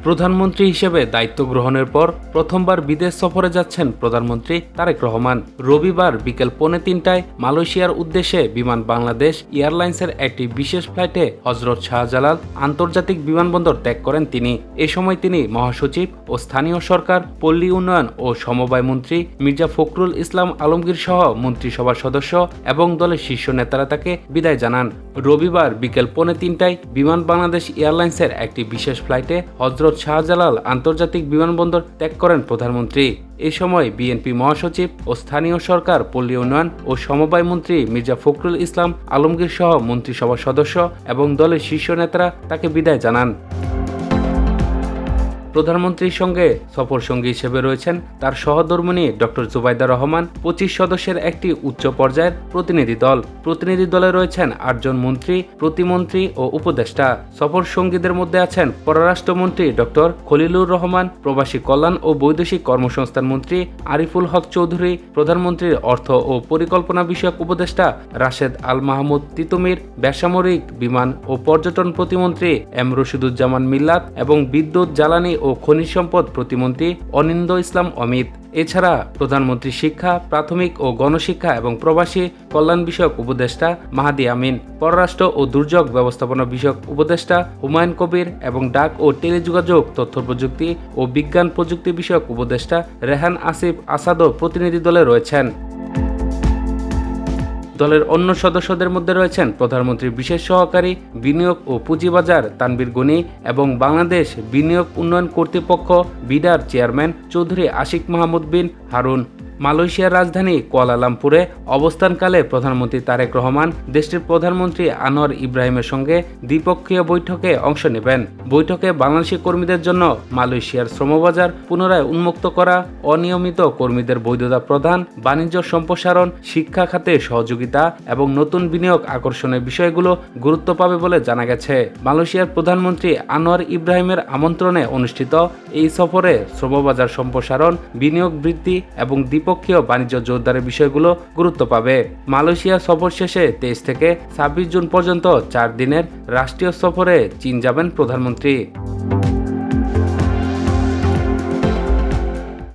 প্রধানমন্ত্রী হিসেবে দায়িত্ব গ্রহণের পর প্রথমবার বিদেশ সফরে যাচ্ছেন প্রধানমন্ত্রী তারেক রহমান। রবিবার বিকেল 3:30টায় মালয়েশিয়ার উদ্দেশ্যে বিমান বাংলাদেশ এয়ারলাইন্সের একটি বিশেষ ফ্লাইটে হজরত শাহজালাল আন্তর্জাতিক বিমানবন্দর ত্যাগ করেন তিনি। এ সময় তিনি মহাসচিব ও স্থানীয় সরকার, পল্লী উন্নয়ন ও সমবায় মন্ত্রী মির্জা ফখরুল ইসলাম আলমগীর সহ মন্ত্রিসভার সদস্য এবং দলের শীর্ষ নেতারা তাকে বিদায় জানান। রবিবার বিকেল 3:30টায় বিমান বাংলাদেশ এয়ারলাইন্সের একটি বিশেষ ফ্লাইটে হজরত শাহজালাল আন্তর্জাতিক বিমানবন্দর ত্যাগ করেন প্রধানমন্ত্রী। এ সময় বিএনপি মহাসচিব ও স্থানীয় সরকার, পল্লী উন্নয়ন ও সমবায় মন্ত্রী মির্জা ফখরুল ইসলাম আলমগীর সহ মন্ত্রিসভার সদস্য এবং দলের শীর্ষ নেতারা তাকে বিদায় জানান। প্রধানমন্ত্রীর সঙ্গে সফরসঙ্গী হিসেবে রয়েছেন তার সহধর্মিণী ডক্টর জুবাইদা রহমান। 25 সদস্যের একটি উচ্চ পর্যায়ের প্রতিনিধি দল। প্রতিনিধি দলে রয়েছেন 8 জন মন্ত্রী, প্রতিমন্ত্রী ও উপদেষ্টা। সফর সঙ্গীদের মধ্যে আছেন পররাষ্ট্রমন্ত্রী ডক্টর খলিলুর রহমান, প্রবাসী কল্যাণ ও বৈদেশিক কর্মসংস্থান মন্ত্রী আরিফুল হক চৌধুরী, প্রধানমন্ত্রীর অর্থ ও পরিকল্পনা বিষয়ক উপদেষ্টা রাশেদ আল মাহমুদ তিতুমির, বেসামরিক বিমান ও পর্যটন প্রতিমন্ত্রী এম রশিদুজ্জামান মিল্লাত এবং বিদ্যুৎ, জ্বালানি ও খনিজ সম্পদ প্রতিমন্ত্রী অনিন্দ ইসলাম অমিত। এছাড়া প্রধানমন্ত্রী শিক্ষা, প্রাথমিক ও গণশিক্ষা এবং প্রবাসী কল্যাণ বিষয়ক উপদেষ্টা মাহাদি আমিন, পররাষ্ট্র ও দুর্যোগ ব্যবস্থাপনা বিষয়ক উপদেষ্টা হুমায়ুন কবির এবং ডাক ও টেলিযোগাযোগ, তথ্য প্রযুক্তি ও বিজ্ঞান প্রযুক্তি বিষয়ক উপদেষ্টা রেহান আসিফ আসাদও প্রতিনিধি দলে রয়েছেন। দলের অন্য সদস্যদের মধ্যে রয়েছেন প্রধানমন্ত্রীর বিশেষ সহকারী, বিনিয়োগ ও পুঁজিবাজার তানবীর গনি এবং বাংলাদেশ বিনিয়োগ উন্নয়ন কর্তৃপক্ষ বিডার চেয়ারম্যান চৌধুরী আশিক মাহমুদ বিন হারুন। মালয়েশিয়ার রাজধানী কুয়ালালামপুরে অবস্থানকালে প্রধানমন্ত্রী তারেক রহমান দেশটির প্রধানমন্ত্রী আনোয়ার ইব্রাহিমের সঙ্গে দ্বিপক্ষীয় বৈঠকে অংশ নেবেন। বৈঠকে বাংলাদেশি কর্মীদের জন্য মালয়েশিয়ার শ্রমবাজার পুনরায় উন্মুক্ত করা, অনিয়মিত কর্মীদের বৈধতা প্রদান, বাণিজ্য সম্প্রসারণ, শিক্ষা খাতে সহযোগিতা এবং নতুন বিনিয়োগ আকর্ষণের বিষয়গুলো গুরুত্ব পাবে বলে জানা গেছে। মালয়েশিয়ার প্রধানমন্ত্রী আনোয়ার ইব্রাহিমের আমন্ত্রণে অনুষ্ঠিত এই সফরে শ্রমবাজার সম্প্রসারণ, বিনিয়োগ বৃদ্ধি এবং দ্বিপক্ষীয় বাণিজ্য জোরদারের বিষয়গুলো গুরুত্ব পাবে। মালয়েশিয়া সফর শেষে 23 থেকে 26 জুন পর্যন্ত 4 দিনের রাষ্ট্রীয় সফরে চীন যাবেন প্রধানমন্ত্রী।